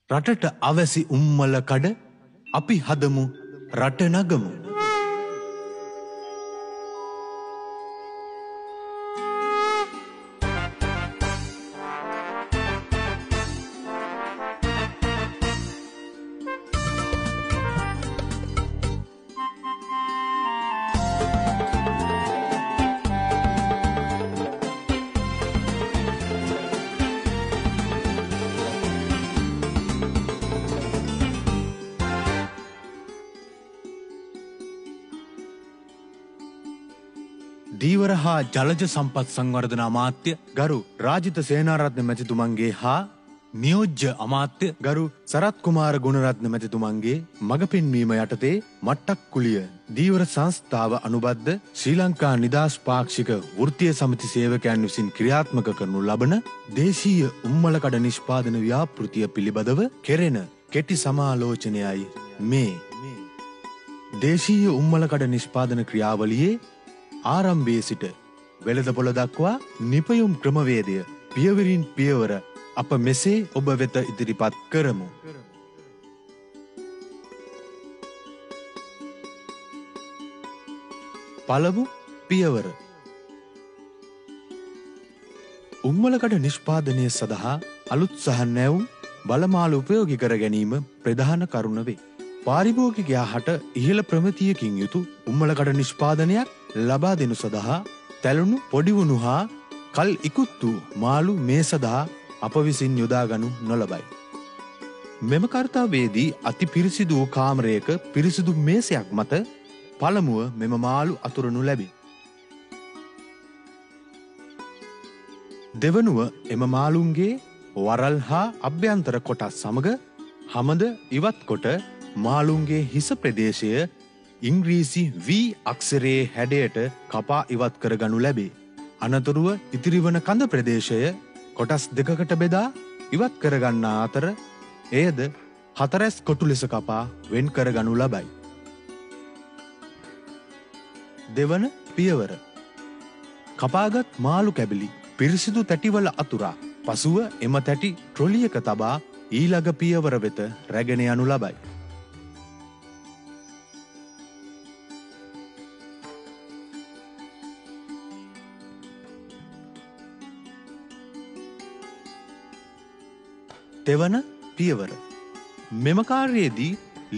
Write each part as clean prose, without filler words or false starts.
රටට අවැසි උම්මල කඩ අපි හදමු රට නගමු. දීවර හා ජලජ සම්පත් සංවර්ධන අමාත්‍ය ගරු රාජිත සේනාරත්න මැතිතුමන්ගේ හා නියෝජ්‍ය අමාත්‍ය ගරු සරත් කුමාර ගුණරත්න මැතිතුමන්ගේ මඟ පෙන්වීම යටතේ මට්ටක් කුලිය දීවර සංස්ථාව අනුබද්ධ ශ්‍රී ලංකා නිදහස් පාක්ෂික වෘත්තීය සමිති සේවකයන් විසින් ක්‍රියාත්මක කරනු ලබන දේශීය උම්මලකඩ නිෂ්පාදන ව්‍යාපෘතිය පිළිබඳව කෙරෙන කෙටි සමාලෝචනයයි මේ. දේශීය උම්මලකඩ නිෂ්පාදන ක්‍රියාවලියේ ආරම්භයේ සිට වෙළඳපොළ දක්වා නිපයුම් ක්‍රමවේදය පියවරින් පියවර අප මෙසේ ඔබ වෙත ඉදිරිපත් කරමු. පළමු පියවර. උම්මලකඩ නිෂ්පාදනය සඳහා අලුත් සහ නැවුම් බලමාල උපයෝගී කර ගැනීම ප්‍රධාන කරුණ වේ. පාරිභෝගිකයා හට ඉහළ ප්‍රමිතියකින් යුතු උම්මලකඩ නිෂ්පාදනයක් ලබා දෙනු සඳහා තැළුණු පොඩිවුණු හා කල් ඉකුත් වූ මාළු මේ සඳහා අප විසින් යොදාගනු නොලබයි. මෙම කර්තව්‍යයේදී අති පිරිසිදු වූ කාමරයක පිරිසිදු මේසයක් මත පළමුව මෙම මාළු අතුරනු ලැබේ. දෙවනුව එම මාළුන්ගේ වරල් හා අභ්‍යන්තර කොටස් සමග හමද ඉවත් කොට මාළුන්ගේ හිස ප්‍රදේශය ඉංග්‍රීසි V අක්ෂරයේ හැඩයට කපා ඉවත් කරගනු ලැබේ. අනතුරුව ඉතිරිවන කඳ ප්‍රදේශය කොටස් දෙකකට බෙදා ඉවත් කරගන්නා අතර එයද හතරැස් කොටු ලෙස කපා වෙන් කරගනු ලබයි. දෙවන පියවර. කපාගත් මාළු කැබිලි පිරිසිදු තැටිවල අතුරා පසුව එම තැටි ට්‍රොලියක තබා ඊළඟ පියවර වෙත රැගෙන යනු ලබයි. දෙවන පියවර. මෙම කාර්යයේදී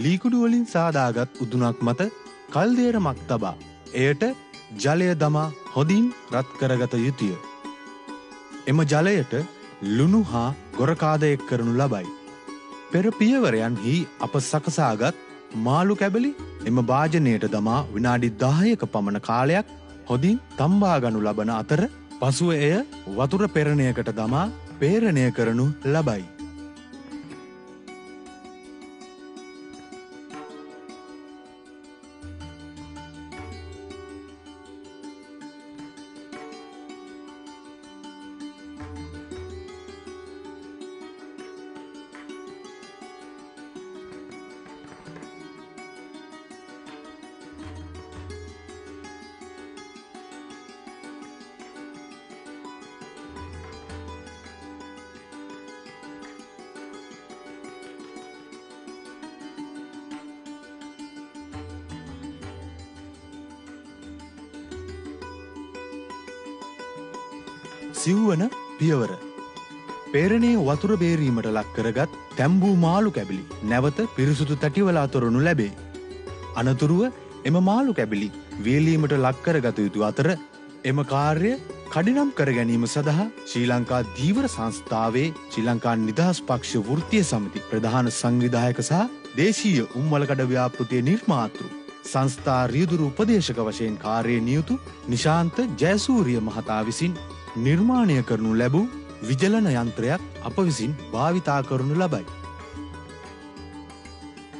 ලීකුඩු වලින් සාදාගත් උදුනක් මත කල්දේරමක් තබා එයට ජලය දමා හොඳින් රත් කරගත යුතුය. එම ජලයට ලුණු හා ගොරකාදයක් කරනු ලබයි. පෙර පියවරයන්හි අප සකසාගත් මාළු කැබලි එම භාජනයට දමා විනාඩි 10ක පමණ කාලයක් හොඳින් තම්බා ගනු ලබන අතර පසුව එය වතුර පෙරණයකට දමා පේරණය කරනු ලබයි. සිව්වන පියවර. පේරණයේ වතුර බේරීමට ලක් කරගත් තැම්බූ මාළු කැබිලි නැවත පිරිසුදු තැටිවල අතුරනු ලැබේ. අනතුරුව එම මාළු කැබිලි වේලීමට ලක් කරගත යුතු අතර එම කාර්ය කඩිනම් කර ගැනීම සඳහා ශ්‍රී ලංකා ධීවර සංස්ථාවේ ශ්‍රී ලංකා නිදහස් පක්ෂ වෘත්තීය සමිති ප්‍රධාන සංවිධායක සහ දේශීය උම්මලකඩ ව්‍යාපෘතියේ නිර්මාතෘ සංස්ථා රියදුරු උපදේශක වශයෙන් කාර්යයේ නියුතු නිශාන්ත ජයසූරිය මහතා විසින් නිර්මාණය කරනු ලැබූ විජලන යන්ත්‍රයක් අප විසින් භාවිතා කරනු ලබයි.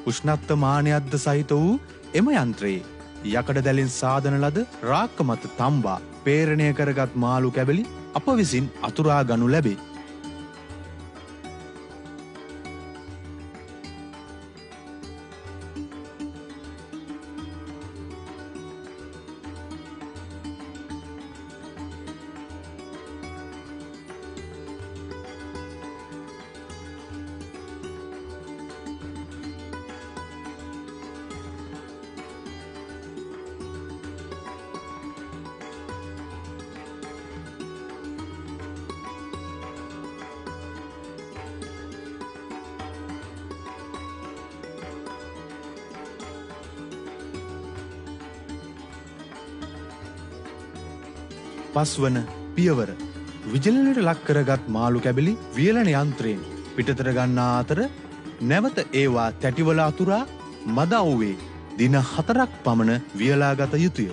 උෂ්ණත්ව මානයක්ද සහිත වූ එම යන්ත්‍රයේ යකඩ දැලින් සාදන ලද රාක්ක මත තම්බා පේරණය කරගත් මාළු කැබලි අප විසින් අතුරා ගනු ලැබේ. පස්වන පියවර. විජලනයට ලක් කරගත් මාළු කැබලි වියලන යන්ත්‍රයෙන් පිටතට ගන්නා අතර නැවත ඒවා තැටිවල අතුරා මදව්වේ දින 4ක් පමණ වියලාගත යුතුය.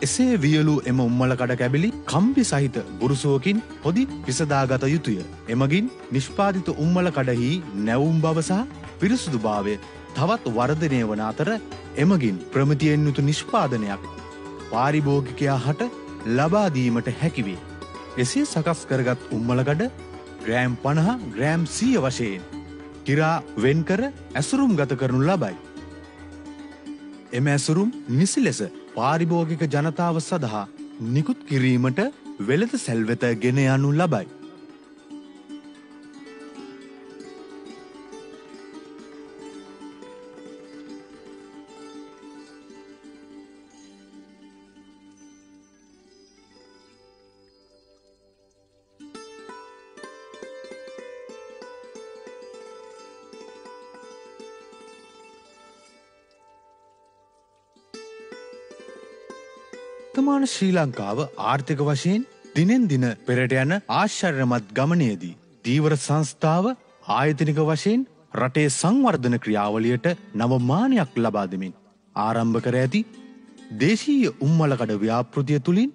එසේ වියලූ එම උම්මලකඩ කැබලි කම්බි සහිත බුරුසුවකින් පොඩි විසදාගත යුතුය. එමගින් නිෂ්පාදිත උම්මලකඩෙහි නැවුම් බව සහ පිරිසුදුභාවය තවත් වර්ධනය වන අතර එමගින් ප්‍රමිතියෙන් යුතු නිෂ්පාදනයක් පාරිභෝගිකයා හට ලබා දීමට හැකිවේ. එසේ සකස් කරගත් උම්මලකඩ ග්‍රෑම් 50 ග්‍රෑම් 100 වශයෙන් කිරා වෙන්කර ඇසුරුම් ගත කරනු ලබයි. එම ඇසුරුම් නිසි ලෙස පාරිභෝගික ජනතාව සඳහා නිකුත් කිරීමට වෙළඳ සැල් වෙත ගෙන යනු ලබයි. වර්තමාන ශ්‍රී ලංකාව ආර්ථික වශයෙන් දිනෙන් දින පෙරට යන ආශ්චර්යමත් ගමනේදී දීවර සංස්ථාව ආයතනික වශයෙන් රටේ සංවර්ධන ක්‍රියාවලියට නව මානයක් ලබා දෙමින් ආරම්භ කර ඇති දේශීය උම්මලකඩ ව්‍යාපෘතිය තුලින්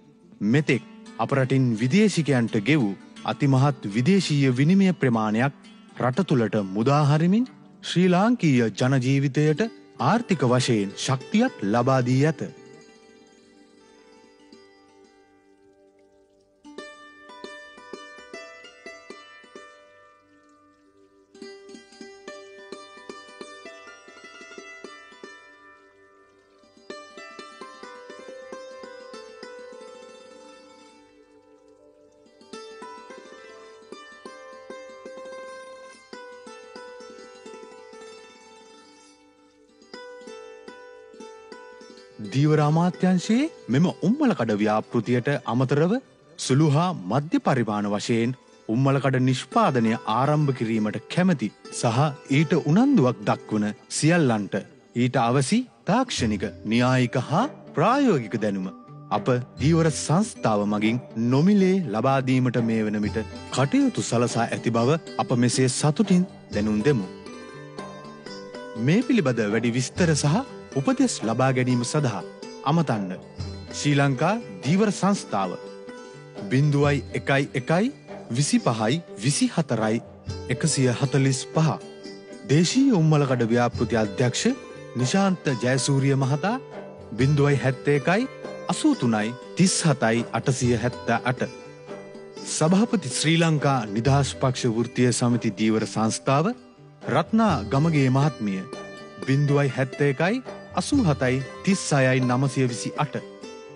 මෙතෙක් අප රටින් විදේශිකයන්ට ගෙවූ අතිමහත් විදේශීය විනිමය ප්‍රමාණයක් රට තුළට මුදා හරිමින් ශ්‍රී ලාංකීය ජන ජීවිතයට ආර්ථික වශයෙන් ශක්තියක් ලබා දී ඇත. දීවර අමාත්‍යංශයේ මෙම උම්මලකඩ ව්‍යාපෘතියට අමතරව සුළු හා මධ්‍ය පරිමාණ වශයෙන් උම්මලකඩ නිෂ්පාදනය ආරම්භ කිරීමට කැමැති සහ ඊට උනන්දුවක් දක්වන සියල්ලන්ට ඊට අවසි තාක්ෂණික න්‍යායික හා ප්‍රායෝගික දැනුම අප දීවර සංස්ථාව මගින් නොමිලේ ලබා දීමට මේ වන විට කටයුතු සලසා ඇති බව අප මෙසේ සතුටින් දැනුම් දෙමු. මේ පිළිබඳ වැඩි විස්තර සහ උපදෙස් ලබා ගැනීම සඳහා අමතන්න ශ්‍රී ලංකා දීවර සංස්ථාව 0112524145 දේශීය උම්මලකඩ ව්‍යාපෘති අධ්‍යක්ෂ නිශාන්ත ජයසූරිය මහතා 07183.37878 සභාපති ශ්‍රී ලංකා නිදහස් පක්ෂ වෘත්තීය සමිති දීවර සංස්ථාව රත්නා ගමගේ මහත්මිය 07187.36.928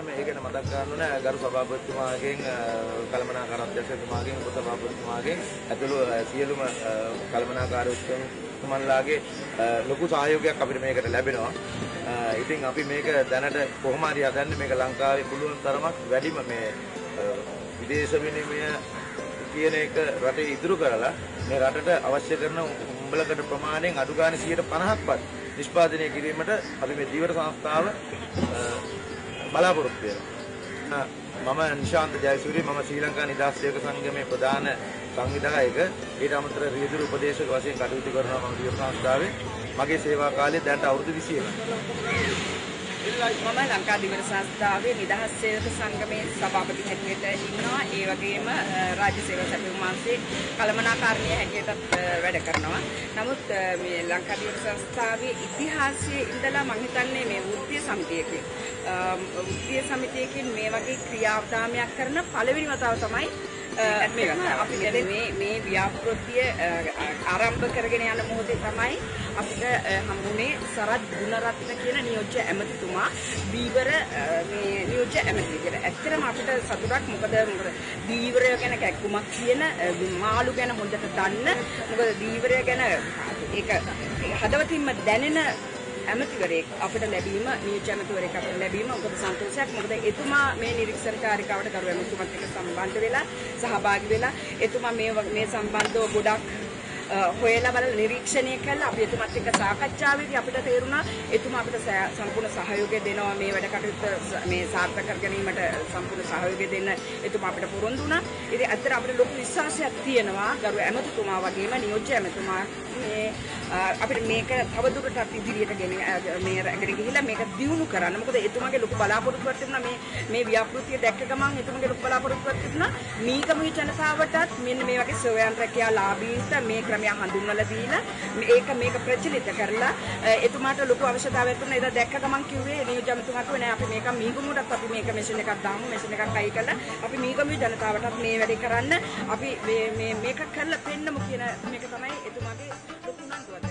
මේ ගැන මතක් කරන්න ඕනේ ගරු සභාපතිතුමාගෙන් කළමනාකාර අධ්‍යක්ෂකතුමාගෙන් උපසභාපතිතුමාගෙන් ඇතුළු සියලුම කළමනාකාරතුමන්ලාගේ ලොකු සහයෝගයක් අපිට මේකට ලැබෙනවා. ඉතින් අපි මේක දැනට කොහොම හරි හදන්නේ මේක ලංකාවේ පුළුවන් තරමක් වැඩිම මේ විදේශ විනිමය කියන එක රටේ ඉදිරි කරලා මේ රටට අවශ්‍ය කරන උම්බලකඩ ප්‍රමාණයෙන් අඩු ගානේ 50%ක්වත් නිෂ්පාදනය කිරීමට අපි මේ දීවර සංස්ථාව බලාපොරොත්තු වෙනවා. මම නිශාන්ත ජයසූරිය මම ශ්‍රී ලංකා නිදහස් සේවක සංගමේ ප්‍රධාන සංවිධායක. ඊට අමතරව රියදුරු උපදේශක වශයෙන් කටයුතු කරනවා මම දීවර සංස්ථාවේ. මගේ සේවා කාලය දැනට අවුරුදු 21යි. මම ලංකා දීවර සංස්ථාවේ නිදහස් සේවක සංගමේ සභාපති හැටියට ඉන්නවා. ඒ වගේම රාජ්‍ය සේවා සැපයුම් මාසයේ කළමනාකාරණිය හැටියටත් වැඩ කරනවා. නමුත් මේ ලංකා දීවර සංස්ථාවේ ඉතිහාසයේ ඉඳලා මම හිතන්නේ මේ වෘත්තීය සමිතියකින් මේ වගේ ක්‍රියාදාමයක් කරන පළවෙනි වතාව තමයි අපි මේ ව්‍යාපෘතිය ආරම්භ කරගෙන යන මොහොතේ තමයි අපිට හම්බුනේ සරත් ගුණරත්න කියන නියෝජ්‍ය ඇමතිතුමා දීවර මේ නියෝජ්‍ය ඇමති කියලා. ඇත්තටම අපිට සතුටක් මොකද දීවරය ගැන කැක්කුමක් කියන මාළු ගැන හොඳට දන්න මොකද දීවරය ගැන ඒක හදවතින්ම දැනෙන ඇමතිවරයෙක් අපිට ලැබීම නියෝජ්‍ය ඇමතිවරයෙක් අපිට ලැබීම ඔබට සන්තෝෂයක්. මොකද එතුමා මේ නිරීක්ෂණකාරිකාවට කරු ඇමතිතුමත් එක්ක සම්බන්ධ වෙලා සහභාගී වෙලා එතුමා මේ සම්බන්ධව ගොඩක් හොයලා බලලා නිරීක්ෂණය කළා. අපි එතුමාත් එක්ක සාකච්ඡාවේදී අපිට තේරුණා එතුමා අපිට සම්පූර්ණ සහයෝගය දෙනවා මේ වැඩ කටයුත්ත මේ සාර්ථක කර ගැනීමට සම්පූර්ණ සහයෝගය දෙන්න එතුමා අපිට පොරොන්දු වුණා. ඉතින් ඇත්තට අපිට ලොකු විශ්වාසයක් තියෙනවා ගරු ඇමතිතුමා වගේම නියෝජ්‍ය ඇමතිතුමා මේ අපිට මේක තවදුරටත් ඉදිරියට මේ රැගෙන ගිහිල්ලා මේක දියුණු කරන්න. මොකද එතුමාගේ ලොකු බලාපොරොත්තුවක් තිබුණා මේ ව්‍යාපෘතිය දැක්ක ගමන් එතුමාගේ ලොකු බලාපොරොත්තුවක් තිබුණා මීගමුවේ ජනතාවටත් මෙන්න මේ වගේ සොයන් රැකියා ලාභීන්ට මේ ක්‍රමය හඳුන්වලා දීලා මේක ප්‍රචලිත කරලා එතුමාට ලොකු අවශ්‍යතාවයක් තිබුණා. ඒක දැක්ක ගමන් කිව්වේ නියෝජ්‍ය ඇමතිතුමා කිව්වේ නෑ අපි මේක මීගමුවටත් අපි මේක මැෂින් එකක් දාමු මැෂින් එකක් අයි කරලා අපි මීගමුවේ ජනතාවටත් මේ වැඩේ කරන්න අපි මේක කරලා පෙන්නමු කියන මේක තමයි එතුමාගේ ලොකු නංගුවක්.